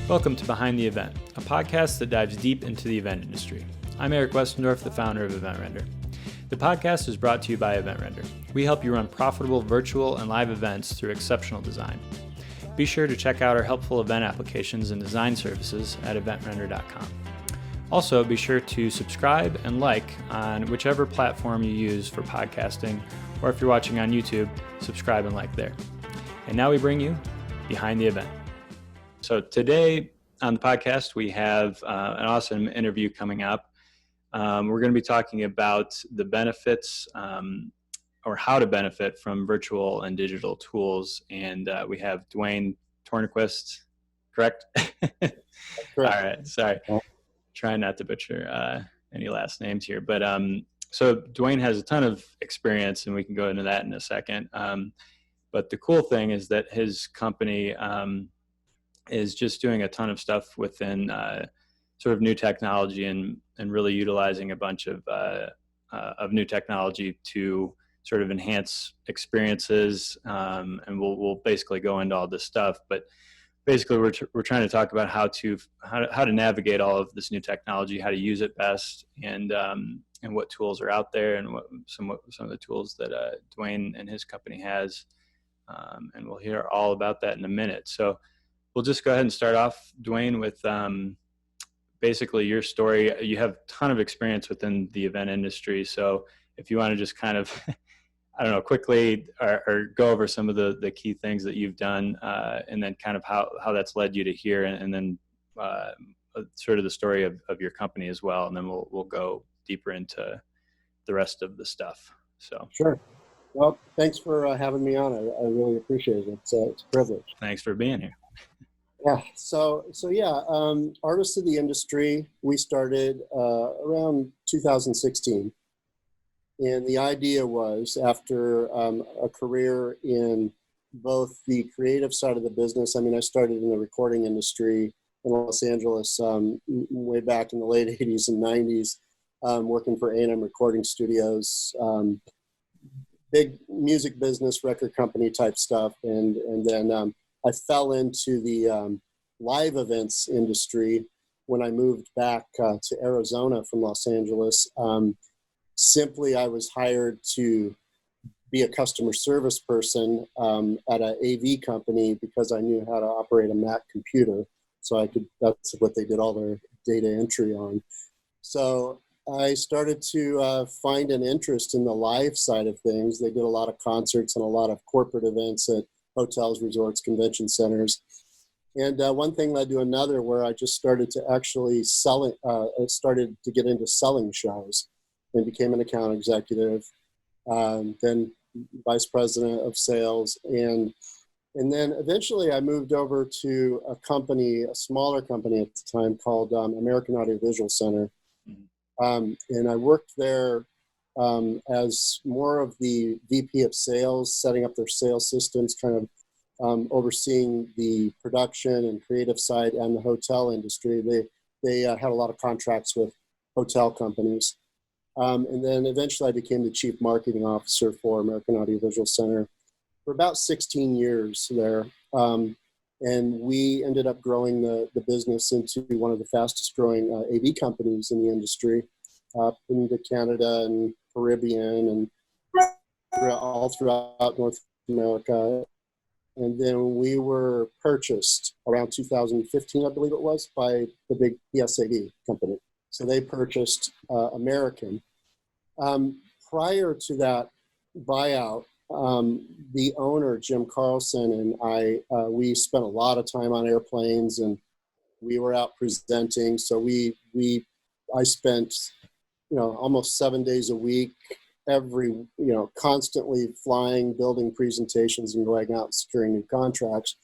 Welcome to Behind the Event, a podcast that dives deep into the event industry. I'm Eric Westendorf, the founder of EventRender. The podcast is brought to you by EventRender. We help you run profitable virtual and live events through exceptional design. Be sure to check out our helpful event applications and design services at eventrender.com. Also, be sure to subscribe and like on whichever platform you use for podcasting, or if you're watching on YouTube, subscribe and like there. And now we bring you Behind the Event. So today on the podcast, we have an awesome interview coming up. We're going to be talking about the benefits or how to benefit from virtual and digital tools. And we have Duane Tornquist, correct? Correct. All right, sorry. Trying not to butcher any last names here. But so Duane has a ton of experience, and we can go into that in a second. But the cool thing is that his company is just doing a ton of stuff within sort of new technology and really utilizing a bunch of new technology to sort of enhance experiences. And we'll basically go into all this stuff, but basically we're trying to talk about how to navigate all of this new technology, how to use it best, and what tools are out there, and what some of the tools that Duane and his company has. And we'll hear all about that in a minute. So we'll just go ahead and start off, Duane, with basically your story. You have a ton of experience within the event industry. So if you want to just kind of, I don't know, quickly or go over some of the key things that you've done, and then kind of how that's led you to here, and then sort of the story of your company as well. And then we'll go deeper into the rest of the stuff. So Sure. Well, thanks for having me on. I really appreciate it. It's a privilege. Thanks for being here. Yeah. So yeah, Artists of the Industry, we started around 2016. And the idea was, after a career in both the creative side of the business, I mean, I started in the recording industry in Los Angeles way back in the late 80s and 90s, working for A&M Recording Studios, big music business, record company type stuff. And then I fell into the live events industry when I moved back to Arizona from Los Angeles. Simply, I was hired to be a customer service person at an AV company because I knew how to operate a Mac computer. So that's what they did all their data entry on. So I started to find an interest in the live side of things. They did a lot of concerts and a lot of corporate events at hotels, resorts, convention centers. And one thing led to another, where I just started to actually started to get into selling shows, and became an account executive, then vice president of sales. And then eventually I moved over to a smaller company at the time called American Audiovisual Center. And I worked there as more of the VP of sales, setting up their sales systems, kind of overseeing the production and creative side and the hotel industry. They had a lot of contracts with hotel companies. And then eventually I became the chief marketing officer for American Audiovisual Center for about 16 years there. And we ended up growing the business into one of the fastest growing AV companies in the industry, up into Canada and Caribbean and all throughout North America. And then we were purchased around 2015, I believe it was, by the big PSAV company. So they purchased American. Prior to that buyout, the owner, Jim Carlson, and we spent a lot of time on airplanes, and we were out presenting. So I spent, almost 7 days a week, constantly flying, building presentations, and going out and securing new contracts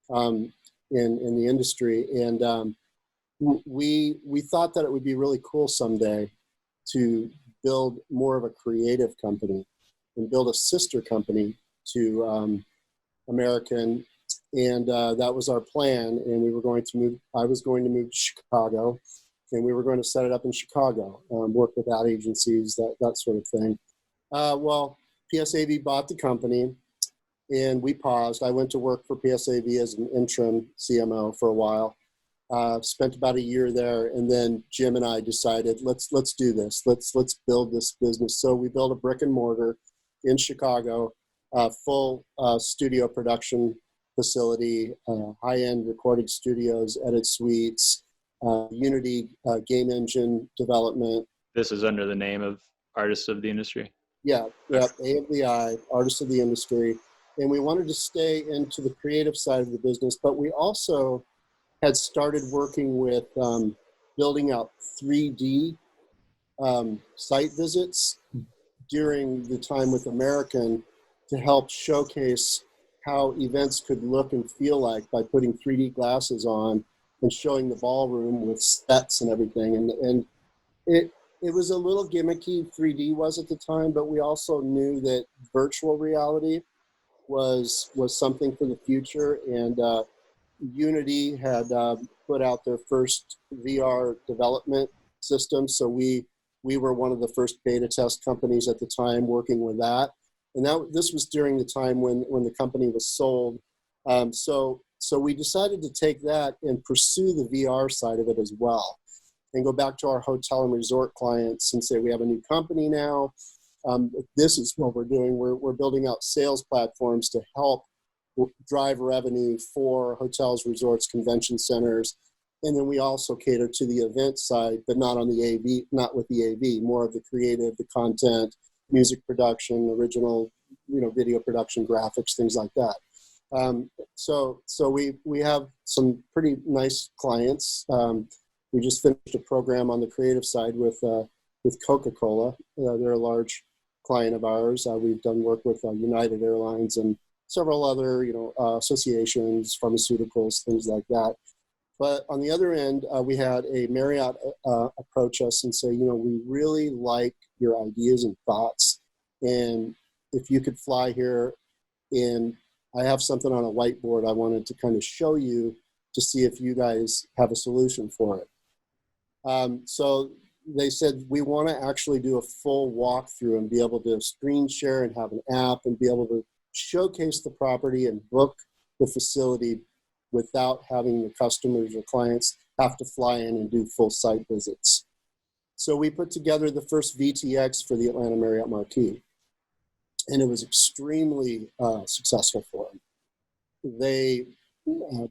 in the industry. And we thought that it would be really cool someday to build more of a creative company and build a sister company to American. And that was our plan. And I was going to move to Chicago, and we were going to set it up in Chicago, work with ad agencies, that sort of thing. Well, PSAV bought the company, and we paused. I went to work for PSAV as an interim CMO for a while. spent about a year there, and then Jim and I decided let's do this. Let's build this business. So we built a brick and mortar in Chicago, full studio production facility, high-end recorded studios, edit suites, Unity game engine development. This is under the name of Artists of the Industry. Yeah, A of the I, Artists of the Industry. And we wanted to stay into the creative side of the business, but we also had started working with building out 3D site visits during the time with American to help showcase how events could look and feel like by putting 3D glasses on and showing the ballroom with sets and everything. And it was a little gimmicky, 3D was at the time, but we also knew that virtual reality was something for the future. And Unity had put out their first VR development system. So we were one of the first beta test companies at the time working with that. And this was during the time when the company was sold. So we decided to take that and pursue the VR side of it as well, and go back to our hotel and resort clients and say, we have a new company now. This is what we're doing. We're building out sales platforms to help drive revenue for hotels, resorts, convention centers. And then we also cater to the event side, but not on the AV, not with the AV, more of the creative, the content, music production, original, video production, graphics, things like that. So we have some pretty nice clients. We just finished a program on the creative side with Coca-Cola. They're a large client of ours. We've done work with United Airlines and several other, associations, pharmaceuticals, things like that. But on the other end, we had a Marriott approach us and say, we really like your ideas and thoughts. And if you could fly here, and I have something on a whiteboard I wanted to kind of show you to see if you guys have a solution for it. So they said, we want to actually do a full walkthrough and be able to screen share and have an app and be able to showcase the property and book the facility without having the customers or clients have to fly in and do full site visits. So we put together the first VTX for the Atlanta Marriott Marquis, and it was extremely successful for them. They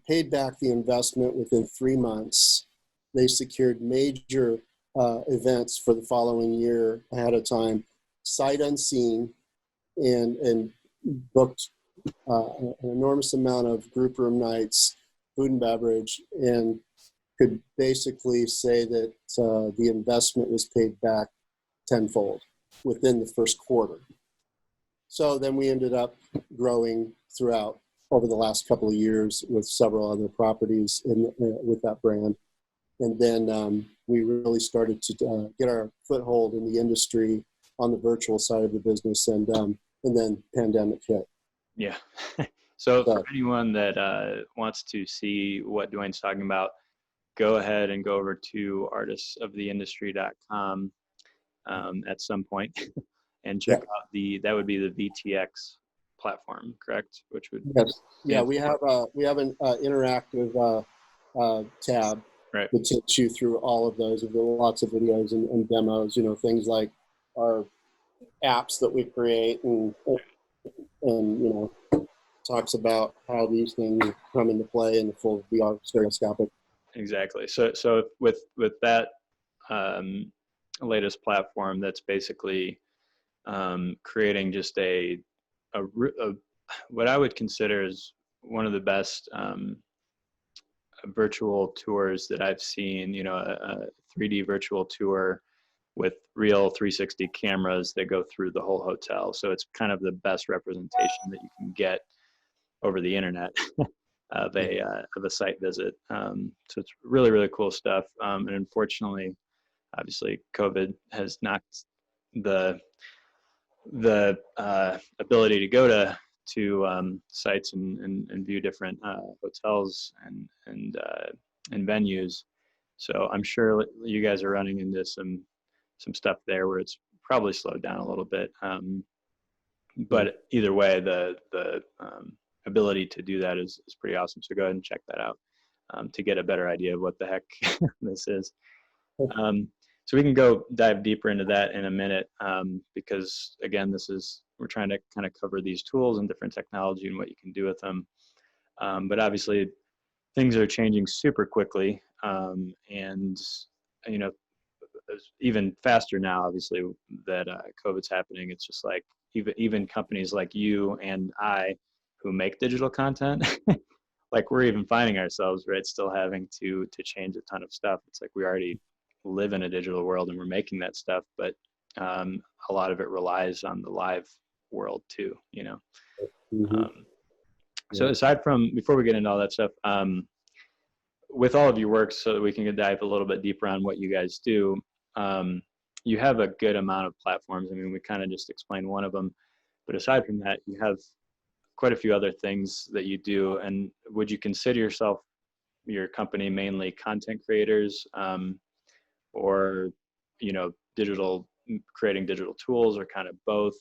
paid back the investment within 3 months. They secured major events for the following year ahead of time, sight unseen, and booked an enormous amount of group room nights, food and beverage, and could basically say that the investment was paid back tenfold within the first quarter. So then we ended up growing throughout over the last couple of years with several other properties with that brand. And then we really started to get our foothold in the industry on the virtual side of the business, and then pandemic hit. Yeah. So for anyone that wants to see what Duane's talking about, go ahead and go over to artistsoftheindustry.com at some point and check out that would be the VTX platform, correct? Which would we have an interactive tab that takes you through all of those. There are lots of videos and demos, things like our apps that we create and talks about how these things come into play in the full VR stereoscopic. Exactly. So with that latest platform, that's basically creating just a what I would consider is one of the best virtual tours that I've seen. A 3D virtual tour with real 360 cameras that go through the whole hotel. So it's kind of the best representation that you can get over the internet of a site visit. So it's really, really cool stuff. And unfortunately, obviously, COVID has knocked the ability to go to sites and view different hotels and venues. So I'm sure you guys are running into some stuff there where it's probably slowed down a little bit. But either way, the ability to do that is pretty awesome. So go ahead and check that out. to get a better idea of what the heck this is. So we can go dive deeper into that in a minute, because again, we're trying to kind of cover these tools and different technology and what you can do with them. But obviously things are changing super quickly, and even faster now, obviously, that COVID's happening. It's just like even companies like you and I who make digital content, like we're even finding ourselves, right, still having to change a ton of stuff. It's like we already live in a digital world and we're making that stuff, but a lot of it relies on the live world too, Mm-hmm. So aside from, before we get into all that stuff, with all of your work, so that we can dive a little bit deeper on what you guys do, you have a good amount of platforms. I mean, we kind of just explained one of them, but aside from that, you have quite a few other things that you do. And would you consider your company mainly content creators, or creating digital tools, or kind of both?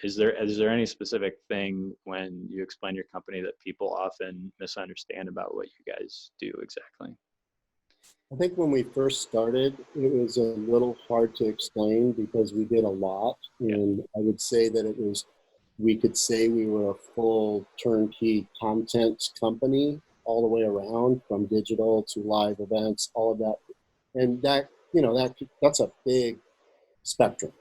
Is there any specific thing when you explain your company that people often misunderstand about what you guys do exactly? I think when we first started, it was a little hard to explain because we did a lot. And I would say that we could say we were a full turnkey content company all the way around, from digital to live events, all of that. And that's a big spectrum.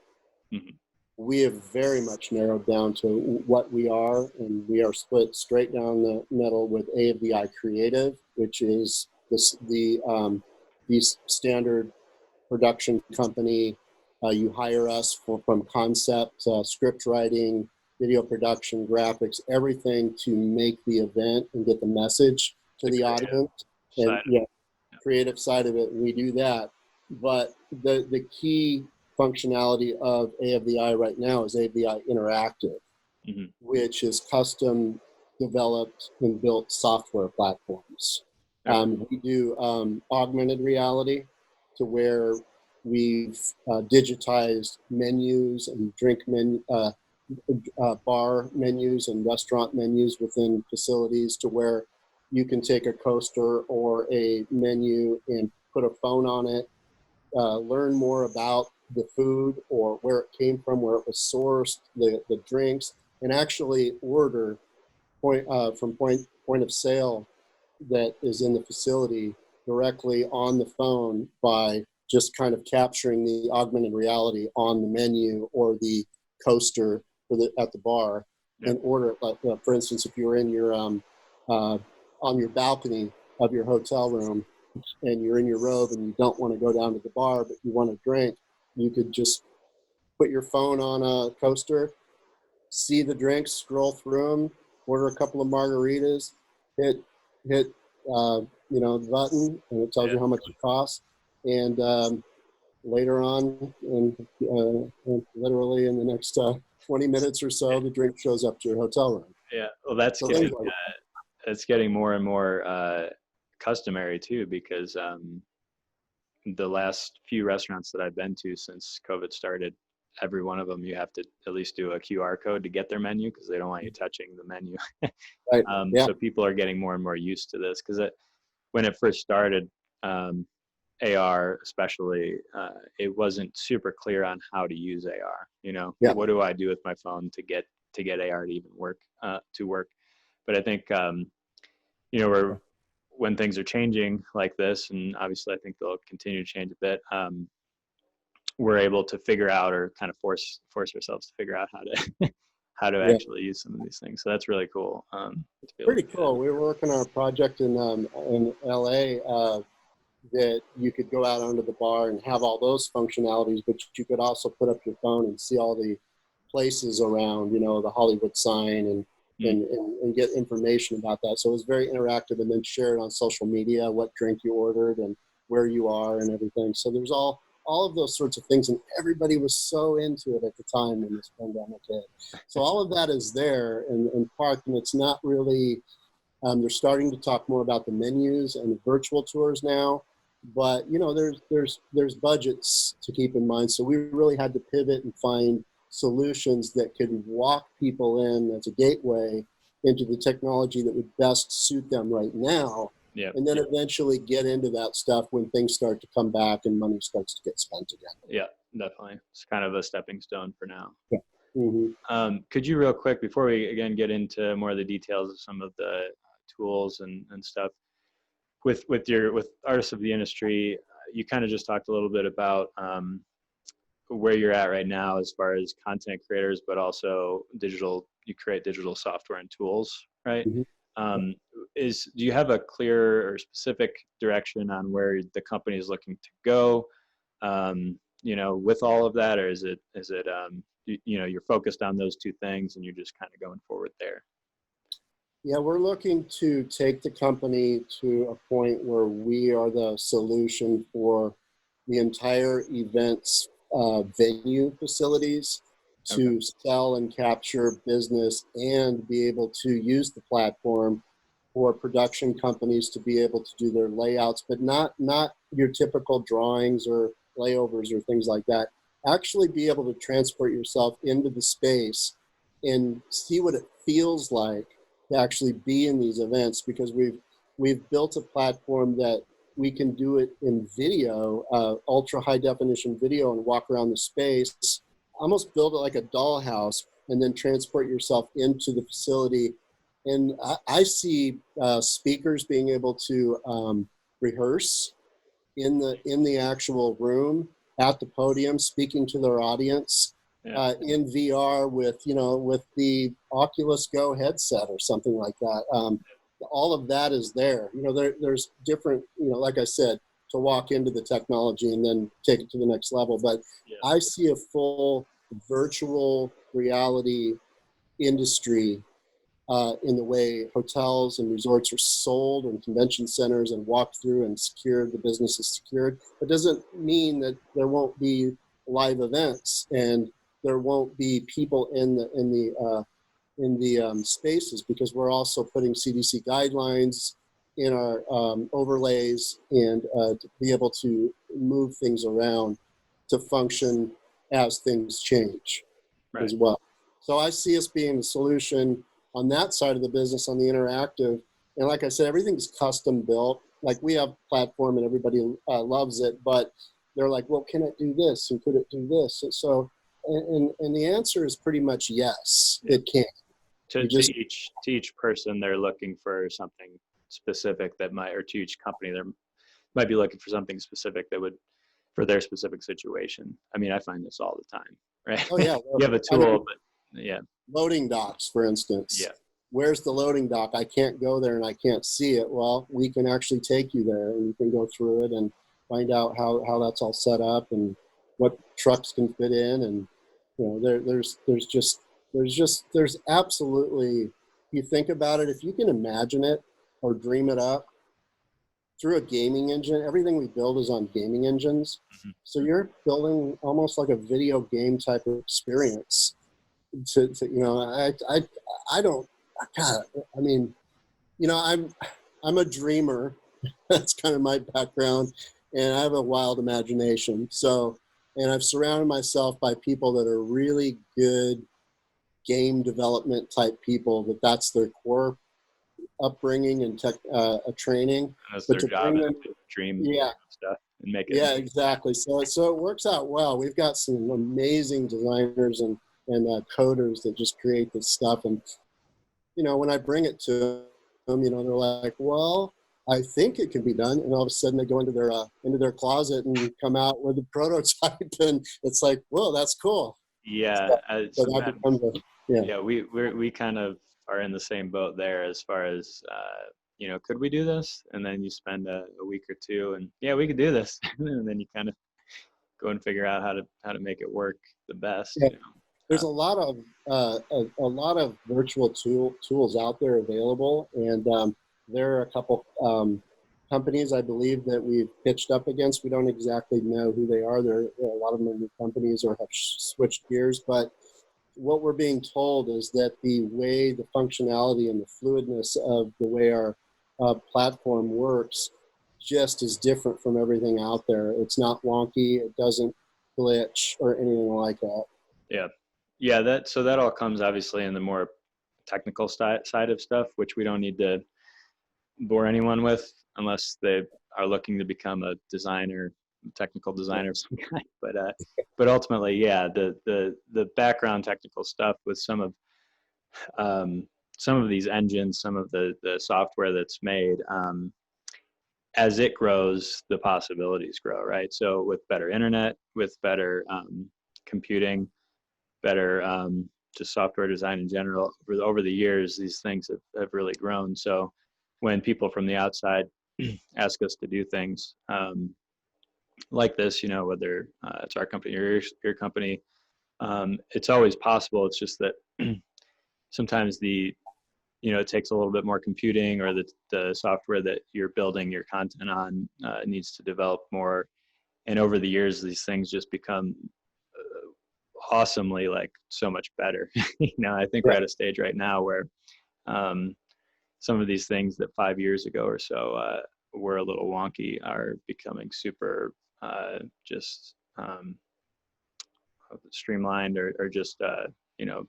Mm-hmm. We have very much narrowed down to what we are, and we are split straight down the middle with A of the I Creative, which is the standard production company. You hire us from concept, script writing, video production, graphics, everything to make the event and get the message to the audience. And creative side of it, we do that. But the key functionality of A of the I right now is A of the I Interactive, mm-hmm. which is custom developed and built software platforms. We do augmented reality, to where we've digitized menus and bar menus and restaurant menus within facilities, to where you can take a coaster or a menu and put a phone on it, learn more about the food or where it came from, where it was sourced, the drinks, and actually order from point of sale that is in the facility directly on the phone, by just kind of capturing the augmented reality on the menu or the coaster at the bar, and order it. Like, for instance, if you're in your on your balcony of your hotel room and you're in your robe and you don't want to go down to the bar but you want a drink, you could just put your phone on a coaster, see the drinks, scroll through them, order a couple of margaritas, hit the button, and it tells you how much it costs. And later on, and literally in the next 20 minutes or so, the drink shows up to your hotel room. Yeah, well, that's getting more and more customary too, because the last few restaurants that I've been to since COVID started, every one of them, you have to at least do a QR code to get their menu, because they don't want you touching the menu. Right. So people are getting more and more used to this, because when it first started, AR especially, it wasn't super clear on how to use AR. What do I do with my phone to get AR to even work, But I think when things are changing like this, and obviously I think they'll continue to change a bit, we're able to figure out, or kind of force ourselves to figure out how to actually use some of these things. So that's really cool. Pretty cool. We were working on a project in LA that you could go out onto the bar and have all those functionalities, but you could also put up your phone and see all the places around, the Hollywood sign, and get information about that. So it was very interactive, and then share it on social media, what drink you ordered and where you are and everything. So there's all of those sorts of things, and everybody was so into it at the time when this pandemic hit. So all of that is there in parked, and it's not really, they're starting to talk more about the menus and the virtual tours now, but there's budgets to keep in mind. So we really had to pivot and find solutions that could walk people in as a gateway into the technology that would best suit them right now, Yeah. and then eventually get into that stuff when things start to come back and money starts to get spent again. Yeah, definitely. It's kind of a stepping stone for now. Yeah. Could you real quick, before we again get into more of the details of some of the tools and stuff, with artists of the industry, you kind of just talked a little bit about where you're at right now as far as content creators, but also you create digital software and tools, right? Mm-hmm. Do you have a clear or specific direction on where the company is looking to go, with all of that, or is it you're focused on those two things and you're just kind of going forward there? Yeah, we're looking to take the company to a point where we are the solution for the entire events venue facilities to sell and capture business and be able to use the platform for production companies to be able to do their layouts, but not your typical drawings or layovers or things like that. Actually be able to transport yourself into the space and see what it feels like to actually be in these events, because we've built a platform that we can do it in video, ultra high definition video, and walk around the space, almost build it like a dollhouse, and then transport yourself into the facility. And I see speakers being able to rehearse in the actual room at the podium, speaking to their audience. Yeah. In VR with the Oculus Go headset or something like that. All of that is there. There's different, like I said, to walk into the technology and then take it to the next level. But I see a full virtual reality industry in the way hotels and resorts are sold and convention centers and walked through and secured, the business is secured. It doesn't mean that there won't be live events and there won't be people in the spaces, because we're also putting CDC guidelines in our overlays and to be able to move things around to function as things change as well. So I see us being the solution on that side of the business, on the interactive. And like I said, everything's custom built. Like we have a platform and everybody loves it, but they're like, well, can it do this? And could it do this? And so, and the answer is pretty much yes, it can. To each person, they're looking for something specific or to each company, they might be looking for something specific that would, for their specific situation. I mean, I find this all the time, right? Oh yeah. You have a tool, but yeah. Loading docks, for instance. Yeah. Where's the loading dock? I can't go there and I can't see it. Well, we can actually take you there and you can go through it and find out how that's all set up and what trucks can fit in. And there's absolutely, you think about it, if you can imagine it or dream it up through a gaming engine. Everything we build is on gaming engines. Mm-hmm. So you're building almost like a video game type of experience. I don't, God, I mean, I'm a dreamer. That's kind of my background, and I have a wild imagination. So, and I've surrounded myself by people that are really good game development type people, that's their core upbringing and training. That's their job, and dream stuff and make it. Yeah, exactly. So it works out well. We've got some amazing designers and coders that just create this stuff. And, when I bring it to them, they're like, well, I think it can be done. And all of a sudden they go into their closet and come out with a prototype. And it's like, whoa, that's cool. Yeah. We kind of are in the same boat there as far as, could we do this? And then you spend a week or two and we could do this. And then you kind of go and figure out how to make it work the best. Yeah. There's a lot of virtual tools out there available, and there are a couple companies I believe that we've pitched up against. We don't exactly know who they are. There a lot of them are new companies or have switched gears, but what we're being told is that the way the functionality and the fluidness of the way our platform works just is different from everything out there. It's not wonky. It doesn't glitch or anything like that. Yeah, that all comes obviously in the more technical side of stuff, which we don't need to bore anyone with unless they are looking to become a designer, technical designer of some kind. But ultimately, yeah, the background technical stuff with um, some of these engines, some of the software that's made, as it grows, the possibilities grow, right? So with better internet, with better computing, better just software design in general, over the years, these things have really grown. So when people from the outside ask us to do things like this, you know, whether it's our company or your company, it's always possible. It's just that sometimes it takes a little bit more computing, or the software that you're building your content on needs to develop more. And over the years, these things just become awesomely, like, so much better. I think we're Right. at a stage right now where um, some of these things that 5 years ago or so were a little wonky are becoming super just streamlined, or just you know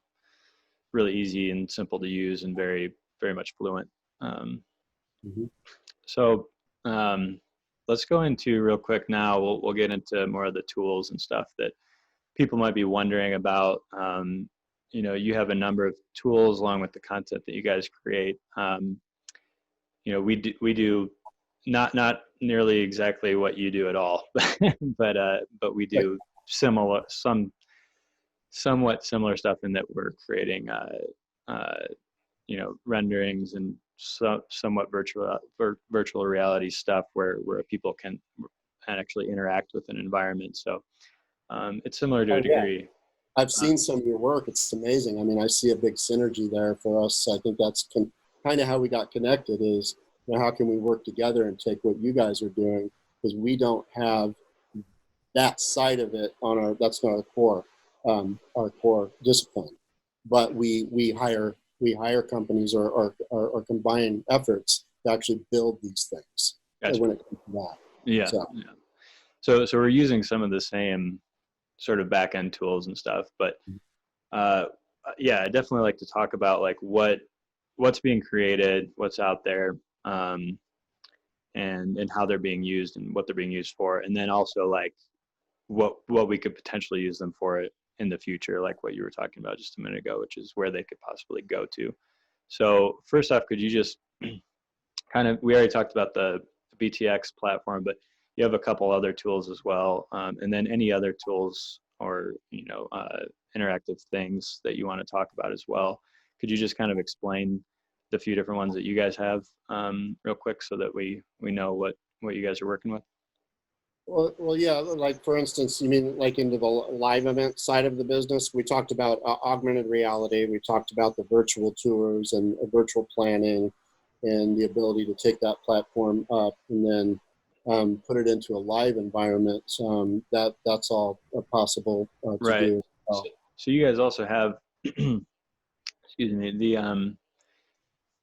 really easy and simple to use, and very very much fluent. Um, Mm-hmm. so let's go into real quick now. We'll get into more of the tools and stuff that people might be wondering about. You have a number of tools along with the content that you guys create. We do not nearly exactly what you do at all, but we Right. do somewhat similar stuff in that we're creating renderings and somewhat virtual reality stuff where people can actually interact with an environment. So it's similar to a Oh, yeah. degree. I've Uh, seen some of your work. It's amazing. I mean, I see a big synergy there for us. I think that's kind of how we got connected is, how can we work together and take what you guys are doing, because we don't have that side of it that's not our core discipline. But we hire companies or combine efforts to actually build these things gotcha. when it comes to that. Yeah, So yeah. So we're using some of the same sort of back end tools and stuff, but uh, yeah, I definitely like to talk about like what's being created, what's out there, um, and how they're being used and what they're being used for, and then also like what we could potentially use them for it in the future, like what you were talking about just a minute ago, which is where they could possibly go to. So first off, could you just we already talked about the BTX platform, but you have a couple other tools as well, and then any other tools or interactive things that you want to talk about as well. Could you just kind of explain the few different ones that you guys have real quick, so that we know what you guys are working with? well, yeah. Like for instance, you mean like into the live event side of the business? We talked about augmented reality. We talked about the virtual tours and virtual planning, and the ability to take that platform up and then put it into a live environment. That's all possible to Right. do. So, Well, so you guys also have, excuse me, the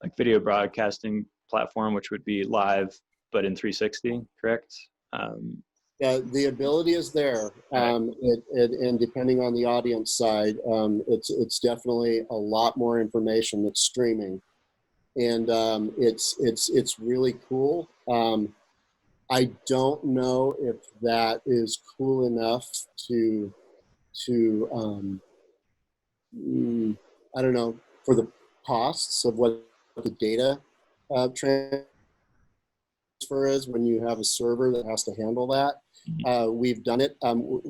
like video broadcasting platform, which would be live but in 360, correct? Um, yeah, the ability is there, right. and depending on the audience side, it's definitely a lot more information that's streaming, and it's really cool. I don't know if that is cool enough to I don't know, for the costs of what the data transfer is when you have a server that has to handle that. Mhm. We've done it.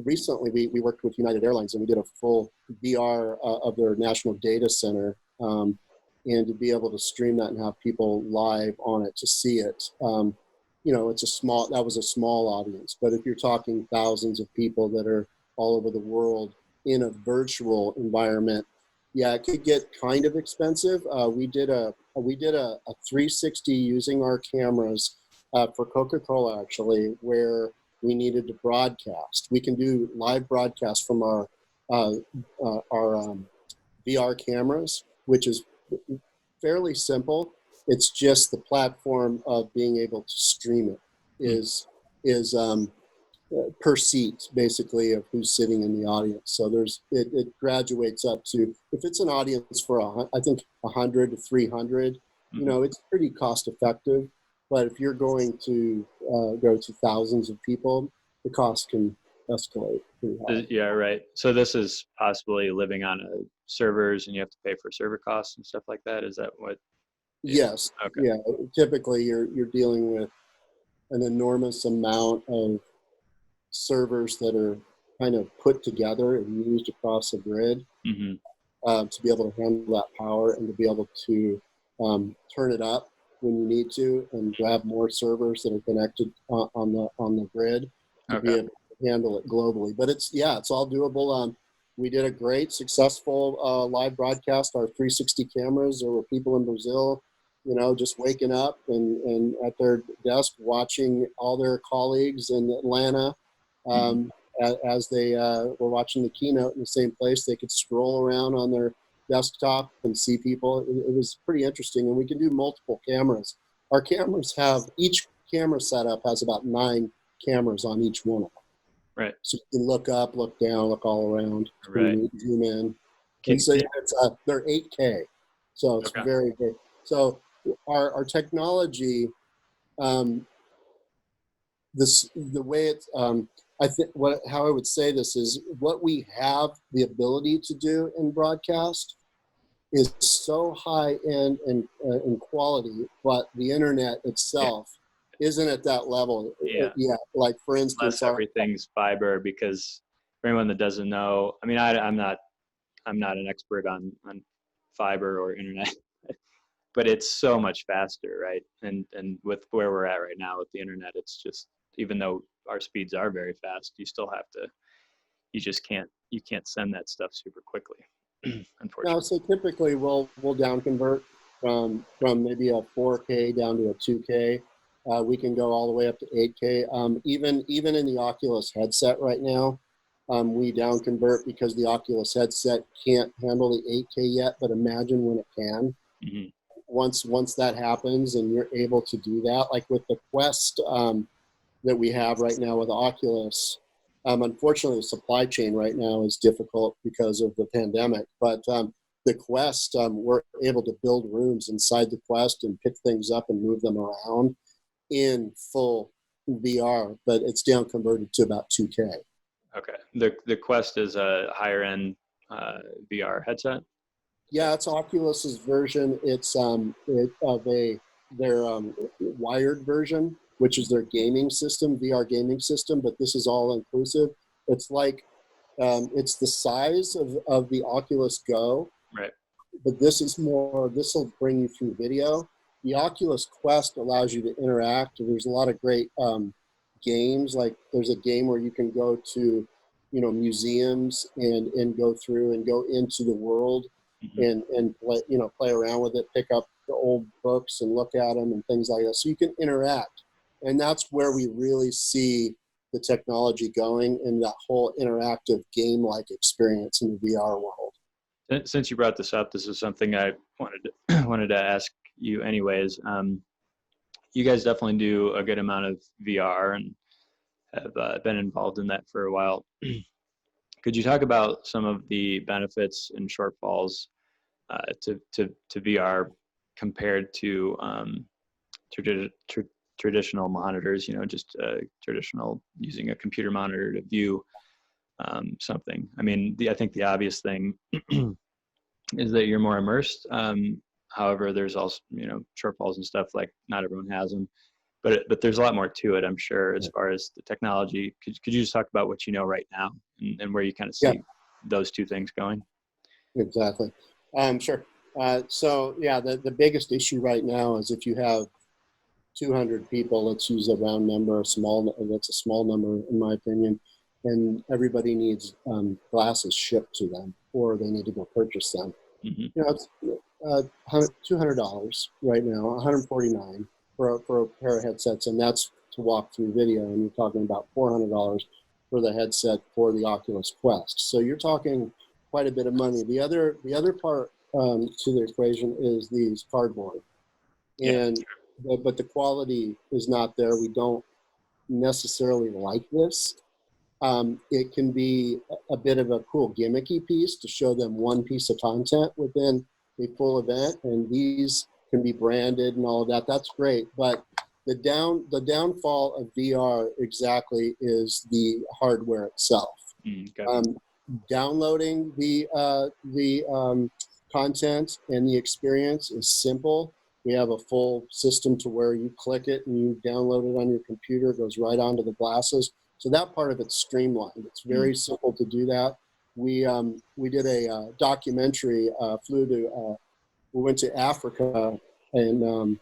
Recently, we worked with United Airlines and we did a full VR of their national data center. And to be able to stream that and have people live on it to see it, that was a small audience. But if you're talking thousands of people that are all over the world in a virtual environment, yeah, it could get kind of expensive. We did a 360 using our cameras for Coca-Cola, actually, where we needed to broadcast. We can do live broadcast from uh, our VR cameras, which is fairly simple. It's just the platform of being able to stream it Hmm. is per seat, basically, of who's sitting in the audience. So it graduates up to, if it's an audience for I think 100 to 300, it's pretty cost effective. But if you're going to go to thousands of people, the cost can escalate pretty high. Yeah, right. So this is possibly living on servers, and you have to pay for server costs and stuff like that. Is that what? Yeah. Yes, Okay. yeah. Typically, you're dealing with an enormous amount of servers that are kind of put together and used across a grid Mm-hmm. to be able to handle that power and to be able to turn it up when you need to, and grab more servers that are connected on the grid to be Okay. able to handle it globally. But it's all doable. We did a great, successful live broadcast. Our 360 cameras. There were people in Brazil, just waking up and at their desk watching all their colleagues in Atlanta. Mm-hmm. As they were watching the keynote in the same place, they could scroll around on their desktop and see people. It was pretty interesting, and we can do multiple cameras. Our cameras each camera setup has about 9 cameras on each one of them. Right. So you can look up, look down, look all around. It's pretty Right. neat. Zoom in. Can, And so they're 8K, so it's okay. very good. So our technology, the way it's I think how I would say this is what we have the ability to do in broadcast is so high end and in quality, but the internet itself isn't at that level yet. Like for instance, Unless everything's fiber, because for anyone that doesn't know, I mean, I'm not an expert on fiber or internet, but it's so much faster, right? And with where we're at right now with the internet, it's just, even though our speeds are very fast, you can't send that stuff super quickly, no, unfortunately. so typically we'll down convert from maybe a 4K down to a 2K. We can go all the way up to 8K. Even in the Oculus headset right now, we down convert because the Oculus headset can't handle the 8K yet. But imagine when it can. Mm-hmm. Once that happens and you're able to do that, like with the Quest that we have right now with Oculus. Unfortunately, the supply chain right now is difficult because of the pandemic. But the Quest, we're able to build rooms inside the Quest and pick things up and move them around in full VR, but it's down converted to about 2K. Okay. The Quest is a higher end VR headset. Yeah, it's Oculus's version. It's their wired version, which is their gaming system, VR gaming system. But this is all inclusive. It's like it's the size of the Oculus Go, Right. but this will bring you through video. The Oculus Quest allows you to interact. There's a lot of great games. Like there's a game where you can go to, museums and go through and go into the world and play around with it, pick up the old books and look at them and things like that. So you can interact. And that's where we really see the technology going in that whole interactive game-like experience in the VR world. Since you brought this up, this is something I wanted to ask you anyways. You guys definitely do a good amount of VR and have been involved in that for a while. Could you talk about some of the benefits and shortfalls to VR compared to traditional monitors? Just traditional using a computer monitor to view something. I mean, I think the obvious thing is that you're more immersed. However, there's also shortfalls and stuff, like not everyone has them. But there's a lot more to it, I'm sure, as far as the technology. Could you just talk about what you know right now and where you kind of see those two things going? Exactly. Sure. So yeah, the biggest issue right now is if you have 200 people, let's use a round number, that's a small number in my opinion, and everybody needs glasses shipped to them, or they need to go purchase them. Mm-hmm. It's $200 right now, $149 for a pair of headsets, and that's to walk through video. And you're talking about $400 for the headset for the Oculus Quest. So you're talking quite a bit of money. The other part to the equation is these cardboard, and but the quality is not there. We don't necessarily like this. It can be a bit of a cool gimmicky piece to show them one piece of content within a full event, and these can be branded and all of that. That's great, but the downfall of VR exactly is the hardware itself. Okay. Downloading the content and the experience is simple. We have a full system to where you click it and you download it on your computer. It goes right onto the glasses. So that part of it's streamlined. It's very simple to do that. We did a documentary. We went to Africa and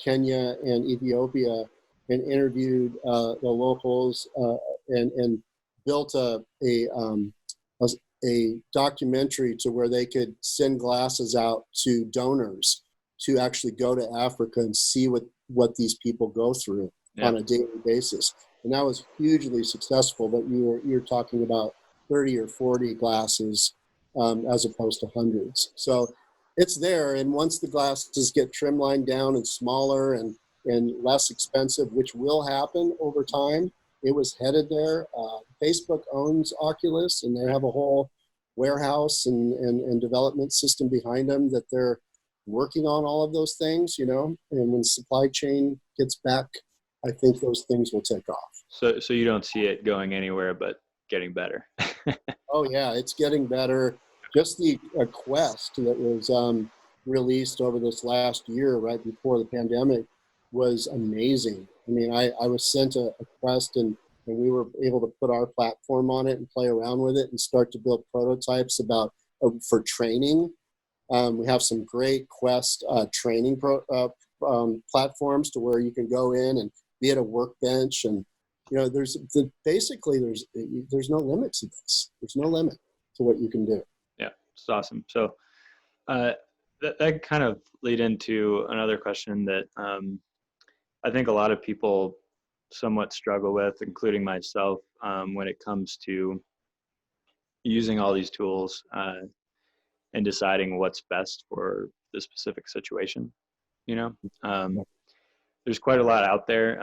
Kenya and Ethiopia and interviewed the locals and built a documentary to where they could send glasses out to donors to actually go to Africa and see what these people go through on a daily basis. And that was hugely successful, but you're talking about 30 or 40 glasses as opposed to hundreds. So it's there. And once the glasses get trimlined down and smaller and less expensive, which will happen over time, it was headed there. Facebook owns Oculus, and they have a whole warehouse and development system behind them that they're working on all of those things, and when supply chain gets back, I think those things will take off. So you don't see it going anywhere but getting better. Oh yeah, it's getting better. Just the Quest that was released over this last year, right before the pandemic, was amazing. I mean, I was sent a Quest and we were able to put our platform on it and play around with it and start to build prototypes for training. We have some great Quest training platforms to where you can go in and be at a workbench, and there's no limit to this. There's no limit to what you can do. Yeah, it's awesome. So that kind of lead into another question that I think a lot of people somewhat struggle with, including myself, when it comes to using all these tools and deciding what's best for the specific situation. There's quite a lot out there.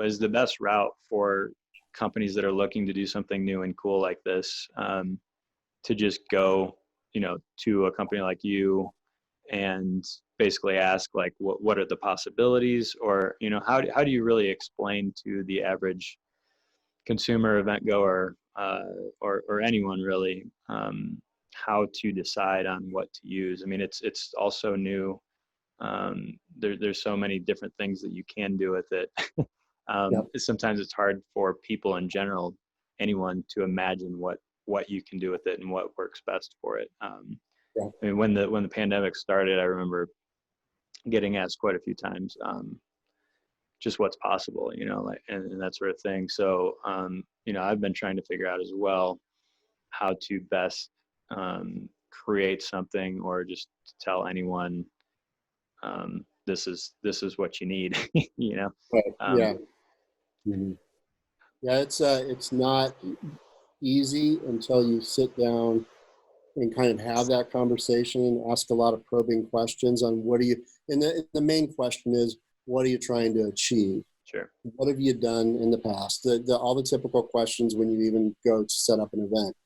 Is the best route for companies that are looking to do something new and cool like this to just go, to a company like you and basically ask like, what are the possibilities, or, how do you really explain to the average consumer, event goer, or anyone really, how to decide on what to use? I mean, it's also new. There's so many different things that you can do with it. Sometimes it's hard for people in general, anyone, to imagine what you can do with it and what works best for it. I mean, when the pandemic started, I remember getting asked quite a few times, just what's possible, and that sort of thing. So, I've been trying to figure out as well how to best create something, or just tell anyone, this is what you need. Right. It's not easy until you sit down and kind of have that conversation and ask a lot of probing questions on and the main question is, what are you trying to achieve? Sure. What have you done in the past? All the typical questions when you even go to set up an event.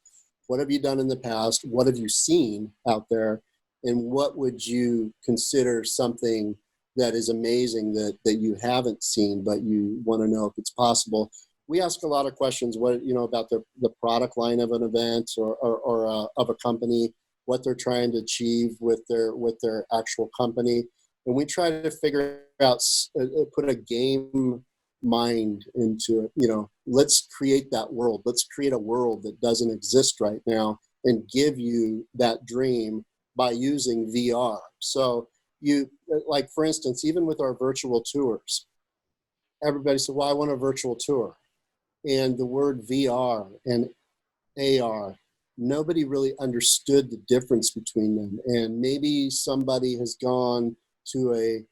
What have you done in the past? What have you seen out there? And what would you consider something that is amazing that you haven't seen, but you want to know if it's possible? We ask a lot of questions, about the product line of an event or of a company, what they're trying to achieve with their actual company. And we try to figure out, put a game mind into it. Let's create that world. Let's create a world that doesn't exist right now and give you that dream by using VR. So like, for instance, even with our virtual tours, everybody said, well, I want a virtual tour. And the word VR and AR, nobody really understood the difference between them. And maybe somebody has gone to a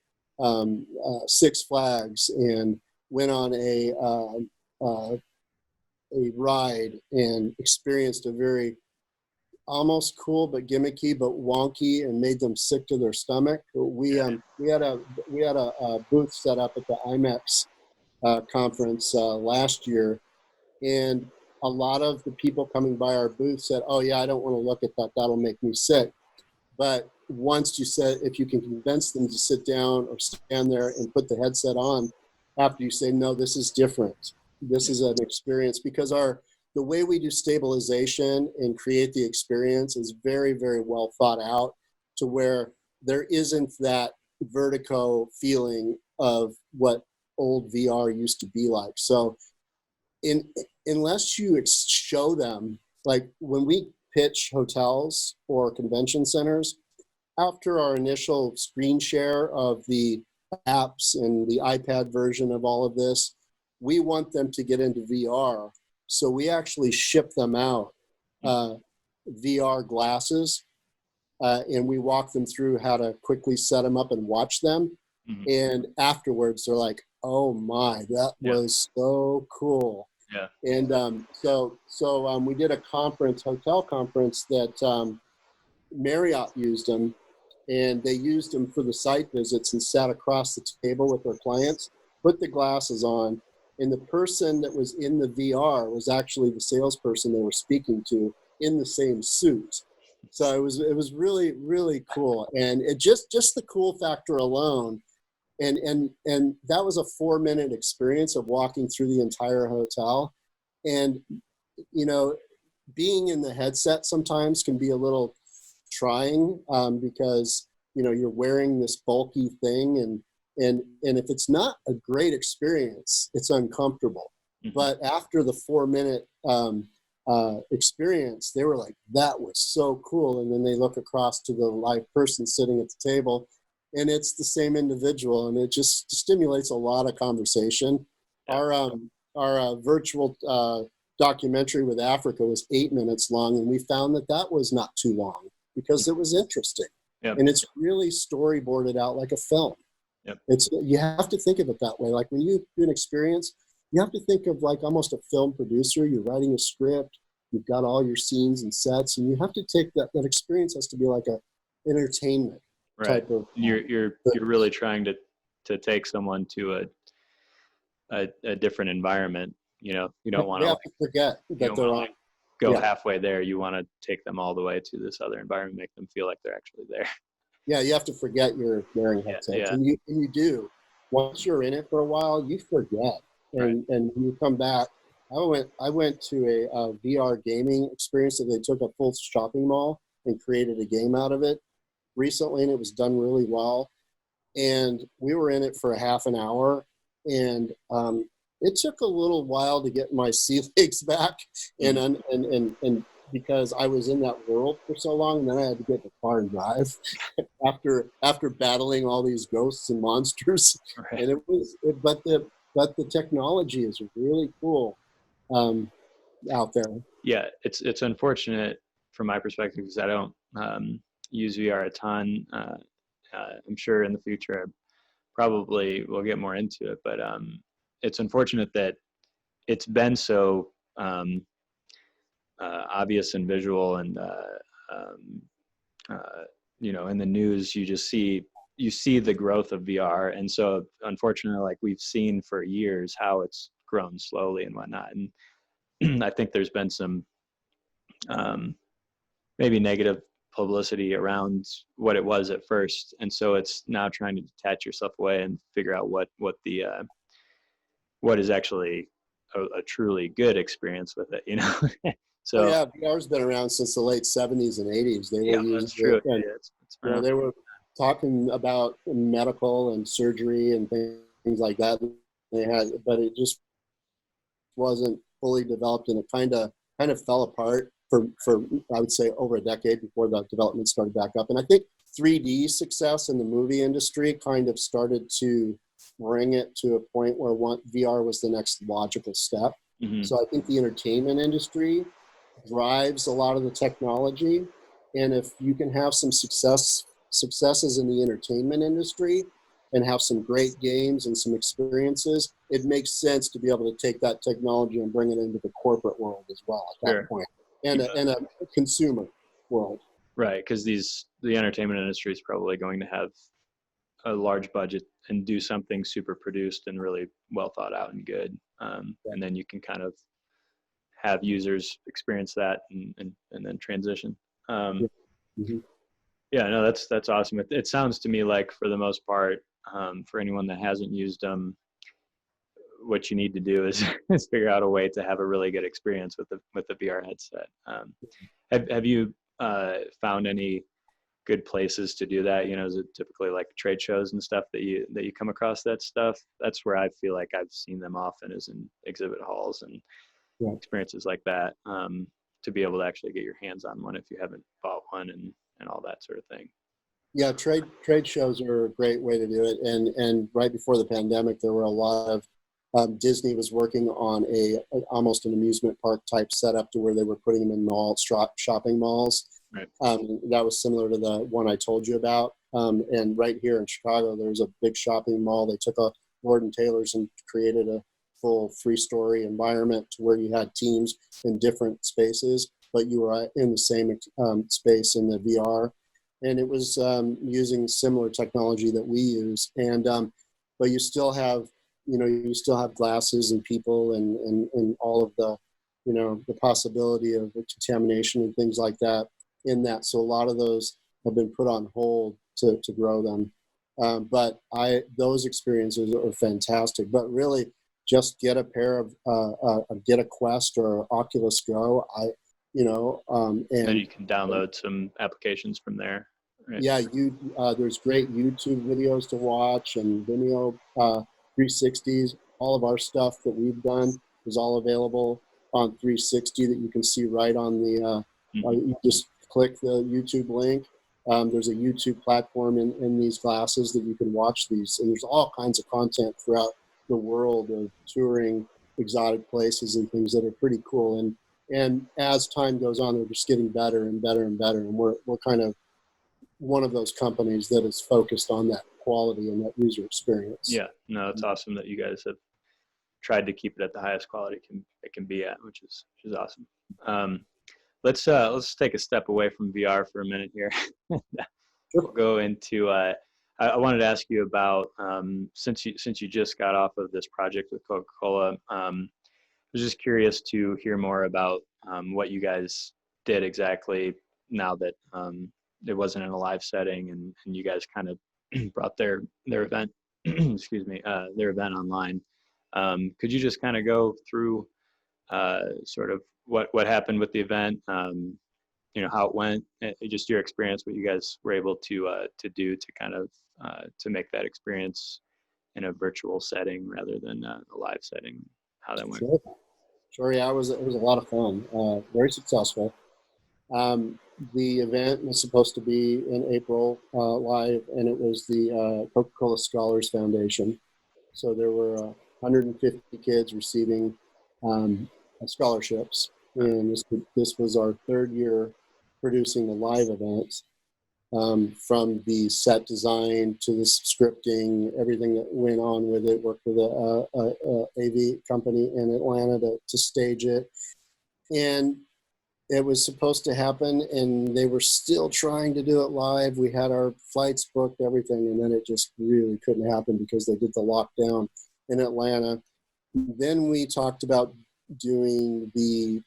Six Flags and went on a ride and experienced a very almost cool but gimmicky but wonky and made them sick to their stomach. We had a booth set up at the IMAX conference last year, and a lot of the people coming by our booth said, oh yeah, I don't want to look at that, that'll make me sick. But once you said, if you can convince them to sit down or stand there and put the headset on, after you say, no, this is different. This is an experience, because the way we do stabilization and create the experience is very, very well thought out, to where there isn't that vertigo feeling of what old VR used to be like. So unless you show them, like when we pitch hotels or convention centers, after our initial screen share of the apps and the iPad version of all of this, we want them to get into VR. So we actually ship them out VR glasses, and we walk them through how to quickly set them up and watch them. Mm-hmm. And afterwards, they're like, "Oh my, that was so cool!" Yeah. And so we did a hotel conference that Marriott used them, and they used them for the site visits and sat across the table with their clients, put the glasses on, and the person that was in the VR was actually the salesperson they were speaking to in the same suit. So it was really, really cool. And it just the cool factor alone. And that was a 4-minute experience of walking through the entire hotel. And, you know, being in the headset sometimes can be a little trying, because, you know, you're wearing this bulky thing, and if it's not a great experience, it's uncomfortable. Mm-hmm. But after the 4-minute experience, they were like, that was so cool. And then they look across to the live person sitting at the table, and it's the same individual, and it just stimulates a lot of conversation. Our virtual documentary with Africa was 8 minutes long, and we found that was not too long, because it was interesting. Yep. And it's really storyboarded out like a film. Yep. You have to think of it that way. Like when you do an experience, you have to think of like almost a film producer. You're writing a script, you've got all your scenes and sets, and you have to take that experience has to be like a entertainment type of. You're really trying to take someone to a different environment. You know, you don't want to forget that they're on. Go halfway there. You want to take them all the way to this other environment, make them feel like they're actually there. Yeah, you have to forget you're wearing headsets, and you do. Once you're in it for a while, you forget, and when you come back. I went to a VR gaming experience that they took a full shopping mall and created a game out of it recently, and it was done really well. And we were in it for a half an hour, and it took a little while to get my sea legs back, and because I was in that world for so long, and then I had to get in the car and drive after battling all these ghosts and monsters. Right. And but the technology is really cool out there. Yeah, it's unfortunate from my perspective, because I don't use VR a ton. I'm sure in the future I probably will get more into it, but it's unfortunate that it's been so obvious and visual, and you know, in the news you see the growth of VR, and so unfortunately, like we've seen for years how it's grown slowly and whatnot, and I think there's been some maybe negative publicity around what it was at first, and so it's now trying to detach yourself away and figure out what is actually a truly good experience with it, you know. So VR's been around since the late 70s and 80s. They were using that's true. And, they were talking about medical and surgery and things like that. But it just wasn't fully developed, and it kind of fell apart for I would say over a decade before the development started back up. And I think 3D success in the movie industry kind of started to bring it to a point where VR was the next logical step. Mm-hmm. So I think the entertainment industry drives a lot of the technology, and if you can have some successes in the entertainment industry and have some great games and some experiences, it makes sense to be able to take that technology and bring it into the corporate world as well at that point, and a consumer world. Right, because the entertainment industry is probably going to have a large budget and do something super produced and really well thought out and good, and then you can kind of have users experience that and then transition. Mm-hmm. Yeah, no, that's awesome. It sounds to me like for the most part, for anyone that hasn't used them, what you need to do is, is figure out a way to have a really good experience with the VR headset. Have you found any good places to do that? You know, is it typically like trade shows and stuff that you come across that stuff? That's where I feel like I've seen them often, is in exhibit halls and Yeah. experiences like that. To be able to actually get your hands on one if you haven't bought one and all that sort of thing. Yeah, trade shows are a great way to do it. And right before the pandemic, there were a lot of Disney was working on almost an amusement park type setup to where they were putting them in shopping malls. Right. That was similar to the one I told you about. And right here in Chicago, there's a big shopping mall. They took a Lord and Taylor's and created a full three-story environment to where you had teams in different spaces, but you were in the same space in the VR. And it was using similar technology that we use. And but you still have, you still have glasses and people and all of the, the possibility of contamination and things like that in that. So a lot of those have been put on hold to grow them. But those experiences are fantastic. But really, just get a pair of get a Quest or Oculus Go. And then you can download some applications from there. Right. Yeah, there's great YouTube videos to watch and Vimeo 360s. All of our stuff that we've done is all available on 360 that you can see right on the. You just click the YouTube link. There's a YouTube platform in these glasses that you can watch these, and there's all kinds of content throughout the world of touring exotic places and things that are pretty cool. And as time goes on, they're just getting better and better and better. And we're kind of one of those companies that is focused on that quality and that user experience. Yeah, no, it's awesome that you guys have tried to keep it at the highest quality it can be at, which is awesome. Let's take a step away from VR for a minute here. Sure. We'll go into. I wanted to ask you about since you just got off of this project with Coca-Cola. I was just curious to hear more about what you guys did exactly now that it wasn't in a live setting and you guys kind of brought their event excuse me, their event online. Could you just kind of go through sort of what happened with the event, how it went, just your experience, what you guys were able to do to kind of to make that experience in a virtual setting rather than a live setting, how that went? Sure. Yeah, it was a lot of fun. Very successful. The event was supposed to be in April live, and it was the Coca-Cola Scholars Foundation. So there were 150 kids receiving scholarships, and this was our third year producing the live event. From the set design to the scripting, everything that went on with it. Worked with a AV company in Atlanta to stage it, and it was supposed to happen, and they were still trying to do it live. We had our flights booked, everything, and then it just really couldn't happen because they did the lockdown in Atlanta. Then we talked about doing the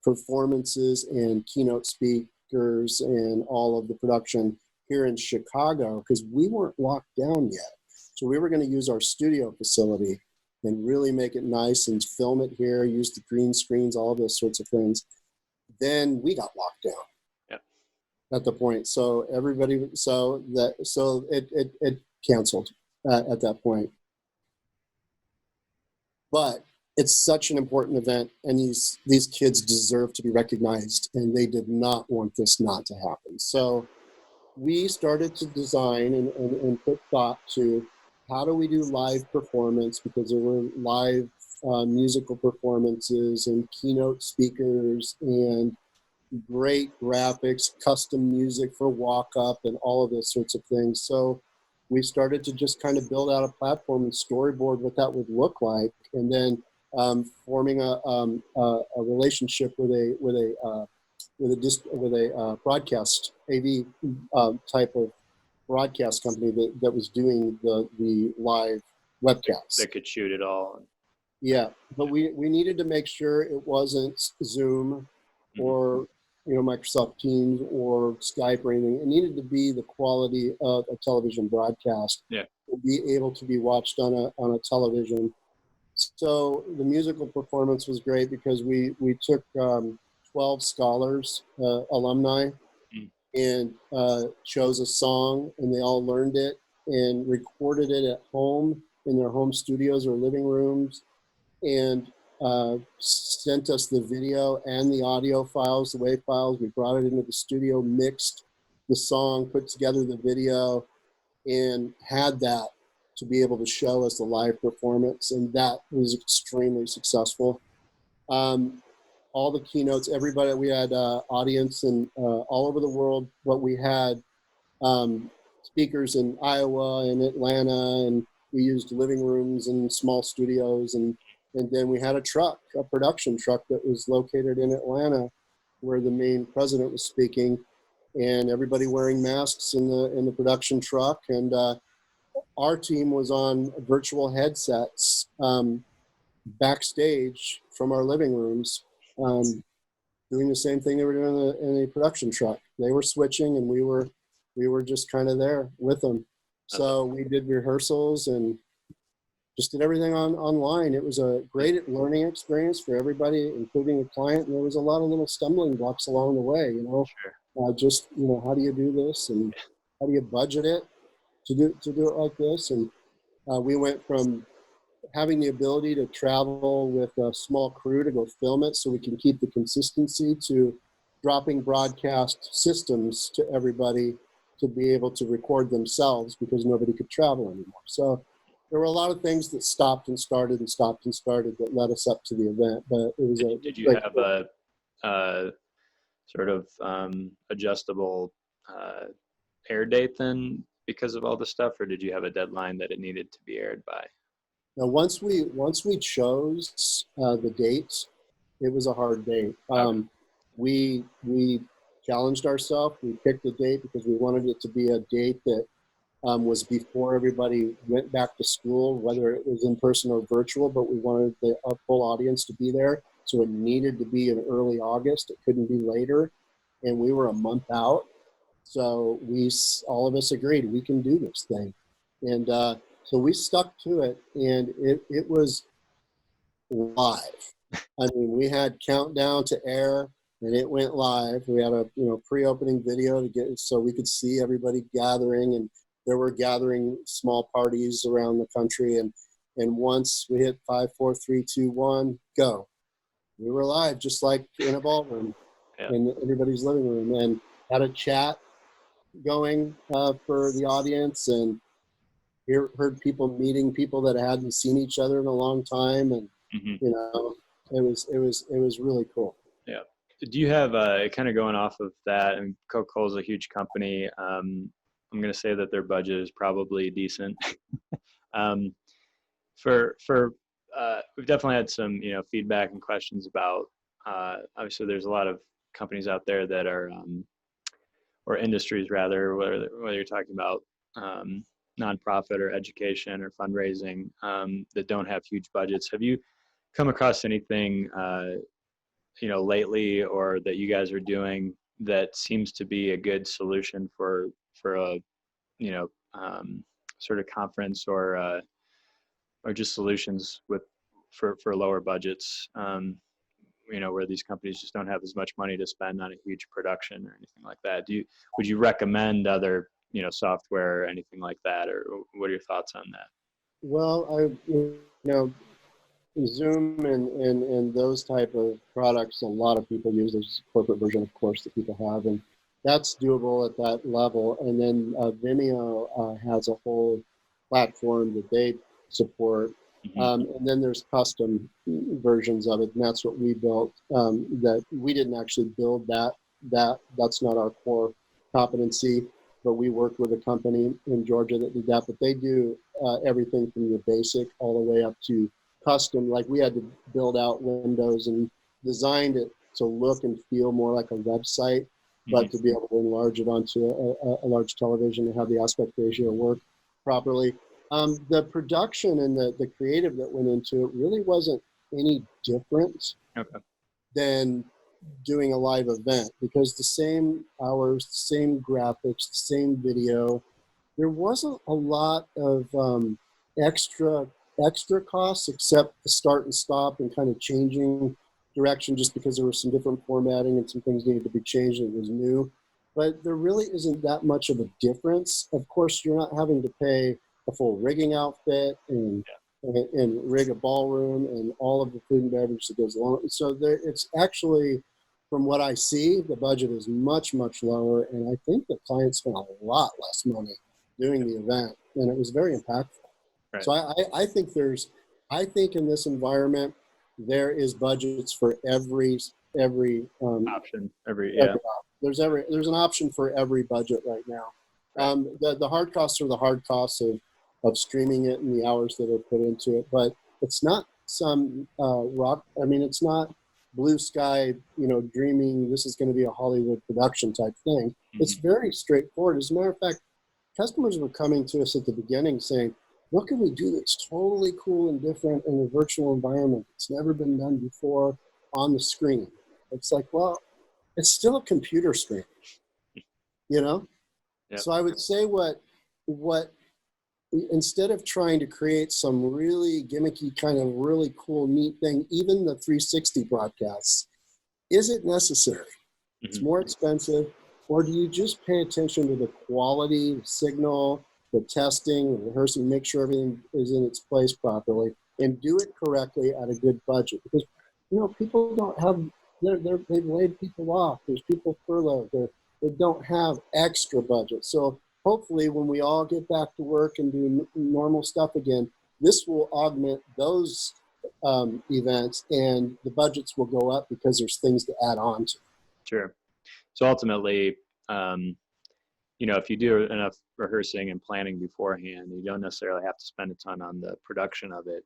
performances and keynote speakers and all of the production here in Chicago because we weren't locked down yet. So we were going to use our studio facility and really make it nice and film it here, use the green screens, all of those sorts of things. Then we got locked down at the point. So it canceled at that point. But it's such an important event, and these kids deserve to be recognized, and they did not want this not to happen. So we started to design and put thought to how do we do live performance, because there were live musical performances and keynote speakers and great graphics, custom music for walk up and all of those sorts of things. So we started to just kind of build out a platform and storyboard what that would look like, and then forming a relationship with a broadcast AV type of broadcast company that was doing the live webcasts. They could shoot it all. Yeah, but we needed to make sure it wasn't Zoom or Microsoft Teams or Skype or anything. It needed to be the quality of a television broadcast. Yeah. To be able to be watched on a television. So the musical performance was great because we took 12 scholars, alumni, and chose a song, and they all learned it and recorded it at home in their home studios or living rooms, and sent us the video and the audio files, the WAV files. We brought it into the studio, mixed the song, put together the video, and had that to be able to show us the live performance. And that was extremely successful. All the keynotes, everybody, we had audience and all over the world, but we had speakers in Iowa and Atlanta, and we used living rooms and small studios, and then we had a production truck that was located in Atlanta, where the main president was speaking, and everybody wearing masks in the production truck, and our team was on virtual headsets backstage from our living rooms, doing the same thing they were doing in the production truck. They were switching, and we were just kind of there with them. So we did rehearsals and just did everything online. It was a great learning experience for everybody, including the client. And there was a lot of little stumbling blocks along the way, just, how do you do this, and how do you budget it to do it like this? And we went from having the ability to travel with a small crew to go film it so we can keep the consistency, to dropping broadcast systems to everybody to be able to record themselves because nobody could travel anymore. So there were a lot of things that stopped and started that led us up to the event. But it was Did you have a sort of adjustable air date then because of all the stuff, or did you have a deadline that it needed to be aired by? Now, once we chose the dates, it was a hard date. We challenged ourselves. We picked a date because we wanted it to be a date that was before everybody went back to school, whether it was in person or virtual. But we wanted the full audience to be there, so it needed to be in early August. It couldn't be later, and we were a month out. So all of us agreed we can do this thing, and so we stuck to it, and it was live. I mean, we had countdown to air, and it went live. We had a pre-opening video to get so we could see everybody gathering, and there were gathering small parties around the country. And once we hit 5, 4, 3, 2, 1, go, we were live, just like in a ballroom, in everybody's living room, and had a chat going for the audience, and heard people meeting people that hadn't seen each other in a long time, and it was really cool. Yeah. Do you have kind of going off of that? And Coca-Cola is a huge company. I'm going to say that their budget is probably decent. We've definitely had some feedback and questions about. Obviously, there's a lot of companies out there that are, or industries rather, whether you're talking about nonprofit or education or fundraising, that don't have huge budgets. Have you come across anything lately, or that you guys are doing that seems to be a good solution for a sort of conference or just solutions for lower budgets, where these companies just don't have as much money to spend on a huge production or anything like that? Would you recommend other software or anything like that, or what are your thoughts on that? Well, Zoom and those type of products, a lot of people use. There's a corporate version, of course, that people have, and that's doable at that level. And then Vimeo has a whole platform that they support. And then there's custom versions of it, and that's what we built. That we didn't actually build that's not our core competency, but we worked with a company in Georgia that did that. But they do everything from your basic all the way up to custom. Like, we had to build out windows and designed it to look and feel more like a website, but to be able to enlarge it onto a large television and have the aspect ratio work properly. The production and the creative that went into it really wasn't any different than doing a live event, because the same hours, the same graphics, the same video, there wasn't a lot of extra costs except the start and stop and kind of changing direction, just because there was some different formatting and some things needed to be changed and it was new. But there really isn't that much of a difference. Of course, you're not having to pay a full rigging outfit and rig a ballroom and all of the food and beverage that goes along. So it's actually, from what I see, the budget is much, much lower. And I think the client spent a lot less money doing the event, and it was very impactful. Right. So I think in this environment, there is budgets for every option, there's an option for every budget right now. Right. The hard costs are the hard costs of streaming it and the hours that are put into it, but it's not some it's not blue sky, dreaming this is going to be a Hollywood production type thing. Mm-hmm. It's very straightforward. As a matter of fact, customers were coming to us at the beginning saying, what can we do that's totally cool and different in a virtual environment? It's never been done before on the screen. It's like, well, it's still a computer screen, Yep. So I would say what instead of trying to create some really gimmicky kind of really cool, neat thing, even the 360 broadcasts, is it necessary? Mm-hmm. It's more expensive. Or do you just pay attention to the quality, the signal, the testing, the rehearsing, make sure everything is in its place properly, and do it correctly at a good budget? Because, people don't have, they've laid people off. There's people furloughed. They don't have extra budget. So hopefully when we all get back to work and do normal stuff again, this will augment those events, and the budgets will go up because there's things to add on to. Sure. So ultimately, if you do enough rehearsing and planning beforehand, you don't necessarily have to spend a ton on the production of it.